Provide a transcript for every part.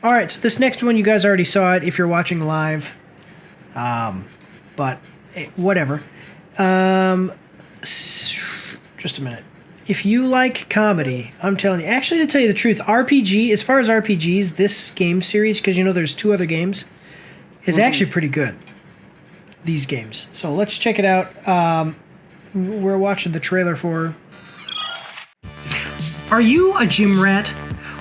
All right, so this next one, you guys already saw it if you're watching live. But whatever. Just a minute. If you like comedy, I'm telling you. Actually, to tell you the truth, RPG, as far as RPGs, this game series, because you know there's 2 other games, is actually pretty good. These games. So let's check it out. We're watching the trailer for... Are you a gym rat?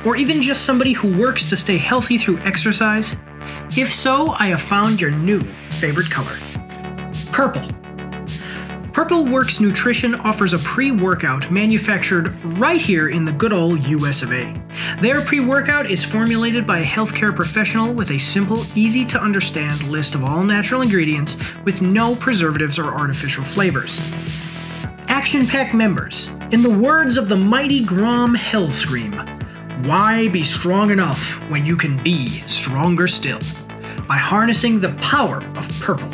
Or even just somebody who works to stay healthy through exercise? If so, I have found your new favorite color. Purple. Purple Works Nutrition offers a pre-workout manufactured right here in the good old US of A. Their pre-workout is formulated by a healthcare professional with a simple, easy-to-understand list of all natural ingredients with no preservatives or artificial flavors. Action-packed members. In the words of the mighty Grom Hellscream, why be strong enough when you can be stronger still? By harnessing the power of purple.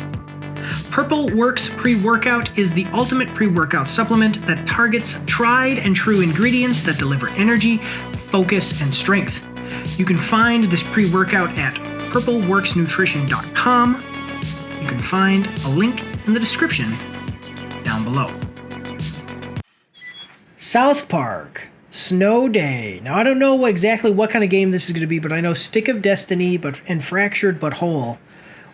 Purple Works Pre-Workout is the ultimate pre-workout supplement that targets tried and true ingredients that deliver energy, focus, and strength. You can find this pre-workout at purpleworksnutrition.com. You can find a link in the description down below. South Park, Snow Day. Now, I don't know exactly what kind of game this is going to be, but I know Stick of Destiny and Fractured But Whole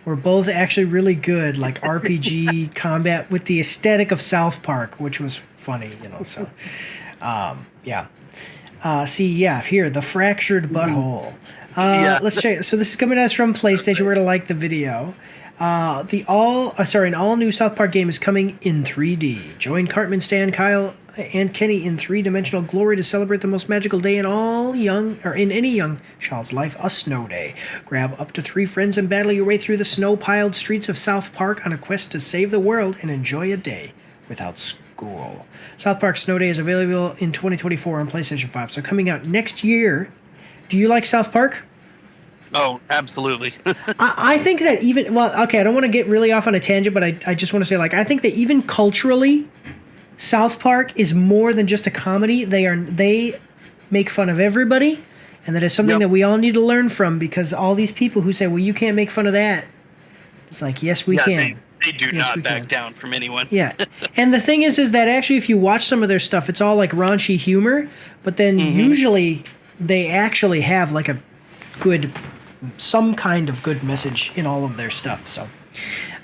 were both actually really good, like RPG combat with the aesthetic of South Park, which was funny, you know, so, yeah. Here, the Fractured Butthole. Let's check it. So this is coming at us from PlayStation. We're going to like the video. An all-new South Park game is coming in 3D. Join Cartman, Stan, Kyle, and Kenny in three-dimensional glory to celebrate the most magical day in any young child's life, a snow day. Grab up to 3 friends and battle your way through the snow-piled streets of South Park on a quest to save the world and enjoy a day without school. South Park Snow Day is available in 2024 on PlayStation 5, so coming out next year. Do you like South Park? Oh, absolutely. I think that even... Well, okay, I don't want to get really off on a tangent, but I just want to say, like, I think that even culturally... South Park is more than just a comedy. They make fun of everybody, and that is something that we all need to learn from, because all these people who say, well, you can't make fun of that. It's like, yes, we can. They do not back down from anyone. Yeah. And the thing is that actually if you watch some of their stuff, it's all like raunchy humor, but then usually they actually have like some kind of good message in all of their stuff, so...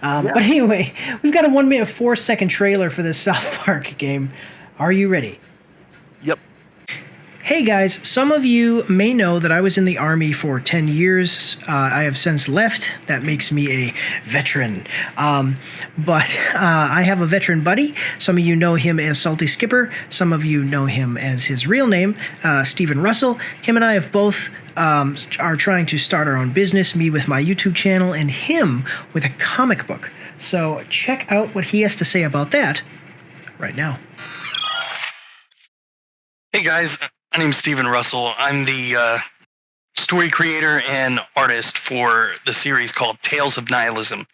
But anyway, we've got a 1-minute 4-second trailer for this South Park game. Are you ready? Yep. Hey guys, some of you may know that I was in the Army for 10 years. I have since left. That makes me a veteran. But I have a veteran buddy. Some of you know him as Salty Skipper. Some of you know him as his real name, Stephen Russell. Him and I have both are trying to start our own business, me with my YouTube channel and him with a comic book. So check out what he has to say about that right now. Hey guys, my name's Stephen Russell. I'm the story creator and artist for the series called Tales of Nihilism.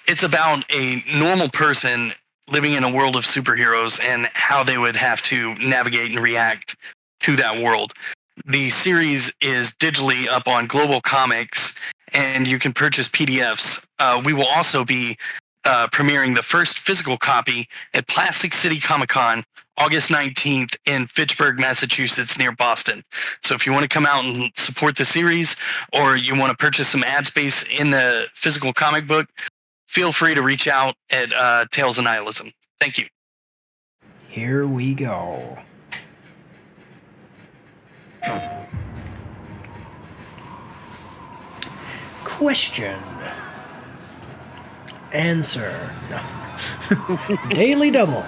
It's about a normal person living in a world of superheroes and how they would have to navigate and react to that world. The series is digitally up on Global Comics, and you can purchase PDFs. We will also be premiering the first physical copy at Plastic City Comic-Con August 19th in Fitchburg, Massachusetts, near Boston. So if you want to come out and support the series, or you want to purchase some ad space in the physical comic book, feel free to reach out at Tales of Nihilism. Thank you. Here we go. Question. Answer. No. Daily double.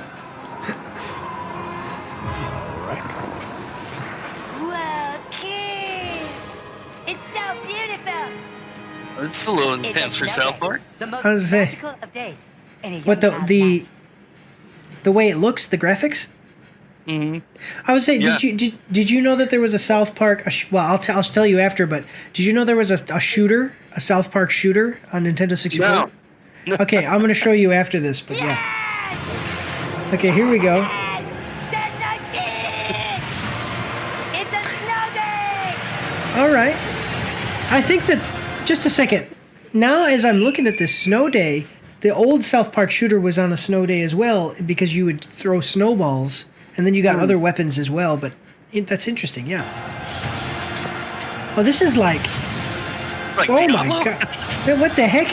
It's a little intense for South Park. I was saying, but the way it looks, the graphics. I would say, did you know that there was a South Park? I'll tell you after. But did you know there was a shooter, a South Park shooter on Nintendo 64? No. Okay, I'm gonna show you after this. But yeah. Okay, here we go. It's a snow day. All right. I think that, just a second, now as I'm looking at this snow day, the old South Park shooter was on a snow day as well because you would throw snowballs and then you got other weapons as well, but that's interesting, yeah. Oh, this is like oh my god. What the heck?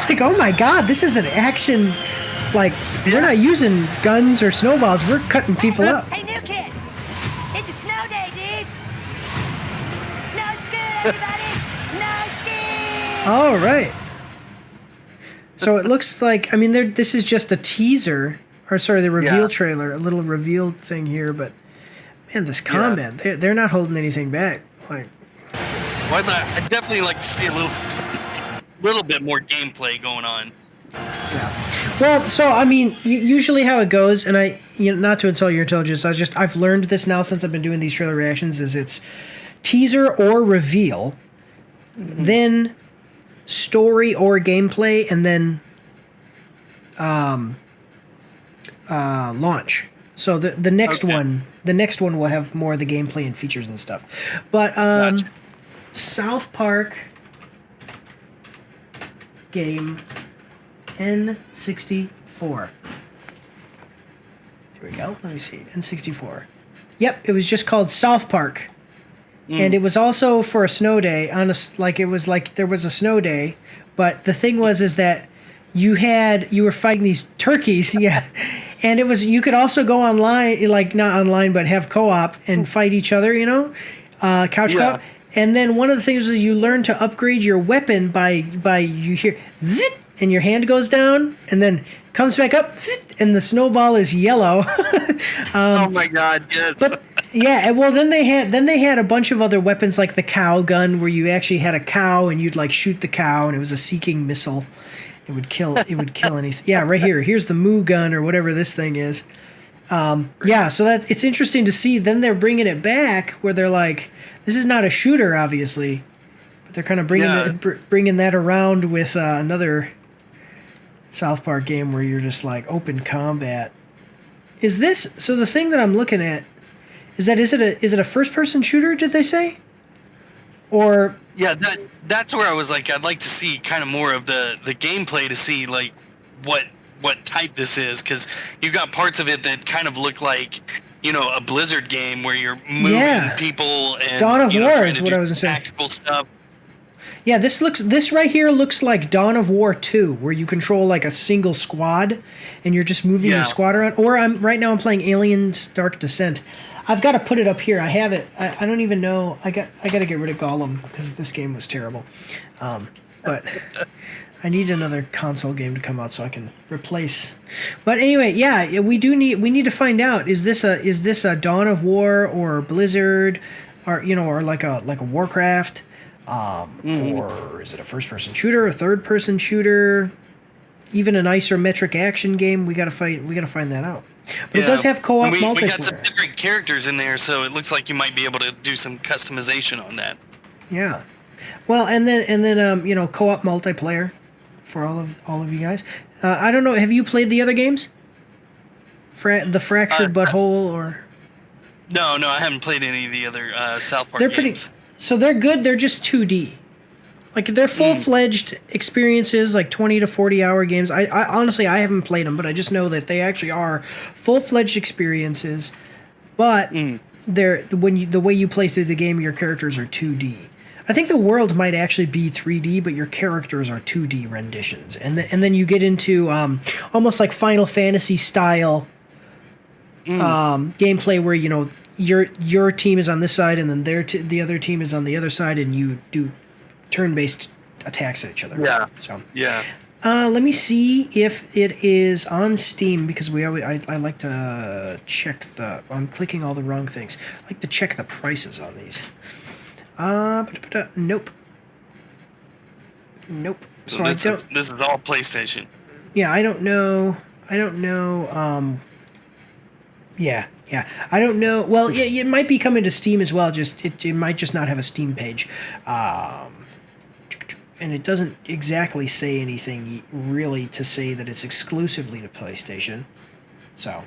Like, oh my god, this is an action, like, we're not using guns or snowballs, we're cutting people up. Hey, new kid! It's a snow day, dude! No scoot, everybody! No scoot! All right. So it looks like, I mean, this is just a teaser, or sorry, the reveal trailer, a little reveal thing here, but man, this combat, they're not holding anything back. Like, why not? I'd definitely like to see a little bit more gameplay going on. Yeah. Well, so I mean, usually how it goes, and not to insult your intelligence, I've learned this now since I've been doing these trailer reactions, is it's teaser or reveal, then story or gameplay, and then launch. So the next one will have more of the gameplay and features and stuff. But Gotcha. South Park game N64. Here we go. Let me see. N64. Yep, it was just called South Park. And it was also for a snow day, there was a snow day, but the thing is that you were fighting these turkeys, yeah. And you could also go online, like not online, but have co-op and fight each other, couch co-op. And then one of the things is you learn to upgrade your weapon by you hear zit, and your hand goes down, and then comes back up, zit, and the snowball is yellow. Oh my god, yes. But yeah, well then they had a bunch of other weapons like the cow gun, where you actually had a cow and you'd like shoot the cow, and it was a seeking missile. It would kill anything. Yeah, right here. Here's the moo gun or whatever this thing is. Yeah, so it's interesting to see. Then they're bringing it back where they're like, this is not a shooter, obviously, but they're kind of bringing that around with another South Park game where you're just like open combat. Is this so? The thing that I'm looking at is it a first person shooter? Did they say? Or yeah, that's where I was like, I'd like to see kind of more of the gameplay to see like what type this is, because you got parts of it that kind of look like a Blizzard game where you're moving people and Dawn of War trying is to what do I was saying. tactical stuff. Yeah, this right here looks like Dawn of War 2, where you control like a single squad, and you're just moving your squad around. Or right now I'm playing Aliens Dark Descent. I've got to put it up here. I have it. I don't even know. I got to get rid of Gollum because this game was terrible. But I need another console game to come out so I can replace. But anyway, yeah, we need to find out, is this a Dawn of War or Blizzard, or or like a Warcraft, or is it a first person shooter, a third person shooter, even an isometric action game? We gotta find that out. But it does have co-op multiplayer. We got some different characters in there, so it looks like you might be able to do some customization on that. Yeah. Well, and then co-op multiplayer for all of you guys. I don't know. Have you played the other games? The Fractured Butthole or? No, I haven't played any of the other South Park They're games. So they're good. They're just 2D. Like, they're full-fledged experiences, like 20 to 40-hour games. I honestly, I haven't played them, but I just know that they actually are full-fledged experiences. But the way you play through the game, your characters are 2D. I think the world might actually be 3D, but your characters are 2D renditions. And then you get into almost like Final Fantasy style gameplay, where your team is on this side, and then the other team is on the other side, and you do turn-based attacks at each other. Yeah. So yeah. Let me see if it is on Steam, because I like to check I'm clicking all the wrong things. I like to check the prices on these. Nope. So this is all PlayStation. Yeah, I don't know. Yeah. I don't know. Well, it might be coming to Steam as well. Just it might just not have a Steam page. And it doesn't exactly say anything really to say that it's exclusively to PlayStation. So,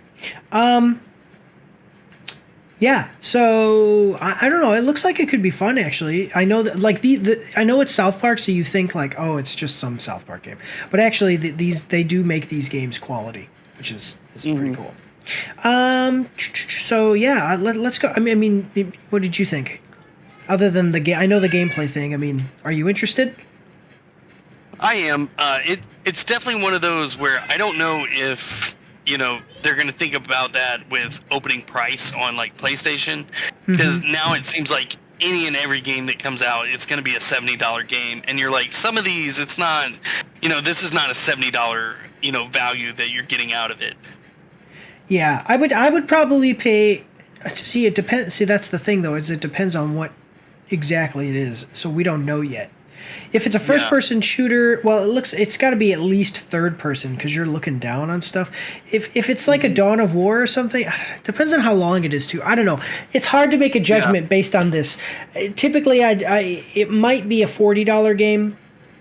Yeah, so I don't know. It looks like it could be fun. Actually, I know that like I know it's South Park, so you think like, oh, it's just some South Park game, but actually they do make these games quality, which is pretty cool. So yeah, let's go. I mean, what did you think? Other than the game, I know the gameplay thing. I mean, are you interested? I am. It's definitely one of those where I don't know if they're going to think about that with opening price on like PlayStation, because now it seems like any and every game that comes out, it's going to be a $70 game, and you're like, some of these, it's not. This is not a $70 value that you're getting out of it. Yeah, I would probably pay. See, it depends. See, that's the thing though, is it depends on what exactly it is. So we don't know yet. If it's a first-person shooter, well, it's got to be at least third-person because you're looking down on stuff. If it's like a Dawn of War or something, it depends on how long it is too. I don't know. It's hard to make a judgment based on this. Typically, it might be a $40 game.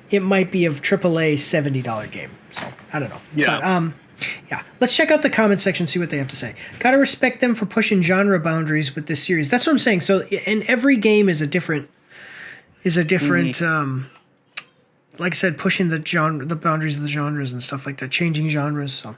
It might be a AAA $70 game. So I don't know. Yeah. But, yeah, let's check out the comment section, see what they have to say. Gotta respect them for pushing genre boundaries with this series. That's what I'm saying. So, and every game is a different, like I said, pushing the boundaries of the genres and stuff like that, changing genres. So,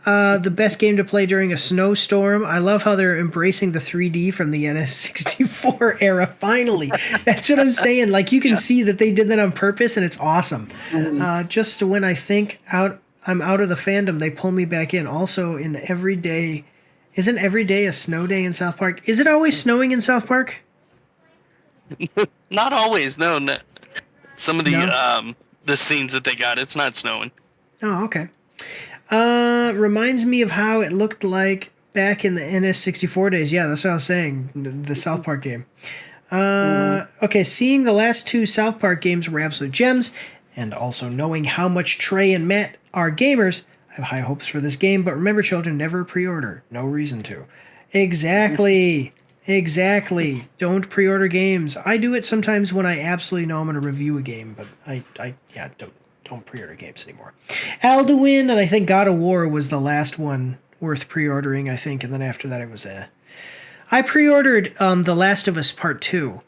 the best game to play during a snowstorm. I love how they're embracing the 3D from the NS64 era. Finally, that's what I'm saying. Like you can see that they did that on purpose, and it's awesome. Just when I think I'm out of the fandom, they pull me back in. Also, isn't every day a snow day in South Park? Is it always snowing in South Park? Not always. No. Some of the scenes that they got, it's not snowing. Oh, okay. Reminds me of how it looked like back in the NS64 days. Yeah, that's what I was saying. The South Park game. Okay, seeing the last two South Park games were absolute gems, and also knowing how much Trey and Matt are gamers, I have high hopes for this game, but remember, children, never pre-order. No reason to. Exactly. Don't pre-order games. I do it sometimes when I absolutely know I'm going to review a game, but I don't pre-order games anymore. Alduin, and I think God of War was the last one worth pre-ordering, I think, and then after that it was I pre-ordered The Last of Us Part 2,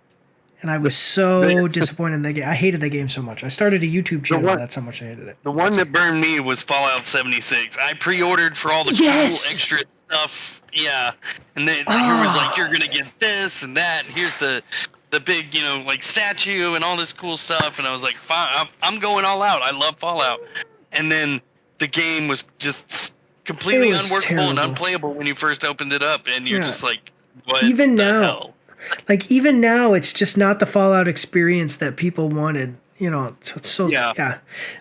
and I was so disappointed in that game. I hated that game so much. I started a YouTube channel, that's how much I hated it. The one that burned me was Fallout 76. I pre-ordered for all the cool extra stuff. Yeah, and then here was like, you're gonna get this and that. And here's the big, like statue and all this cool stuff. And I was like, fine, I'm going all out. I love Fallout. And then the game was just completely unworkable and unplayable when you first opened it up. And you're just like, what? Even the now, hell? Even now, it's just not the Fallout experience that people wanted. It's so yeah.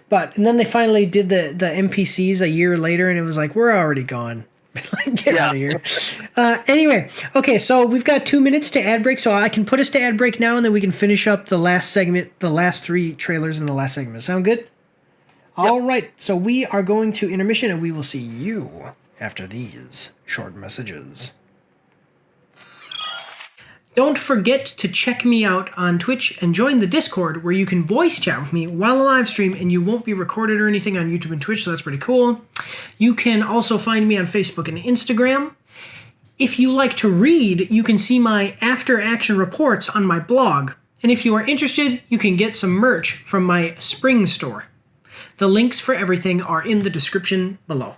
But and then they finally did the NPCs a year later, and it was like, we're already gone. Get out of here. Anyway, okay, so we've got 2 minutes to ad break, so I can put us to ad break now, and then we can finish up the last segment, the last three trailers in the last segment. Sound good? Yep. All right, so we are going to intermission, and we will see you after these short messages. Don't forget to check me out on Twitch and join the Discord where you can voice chat with me while I live stream, and you won't be recorded or anything on YouTube and Twitch, so that's pretty cool. You can also find me on Facebook and Instagram. If you like to read, you can see my after-action reports on my blog. And if you are interested, you can get some merch from my spring store. The links for everything are in the description below.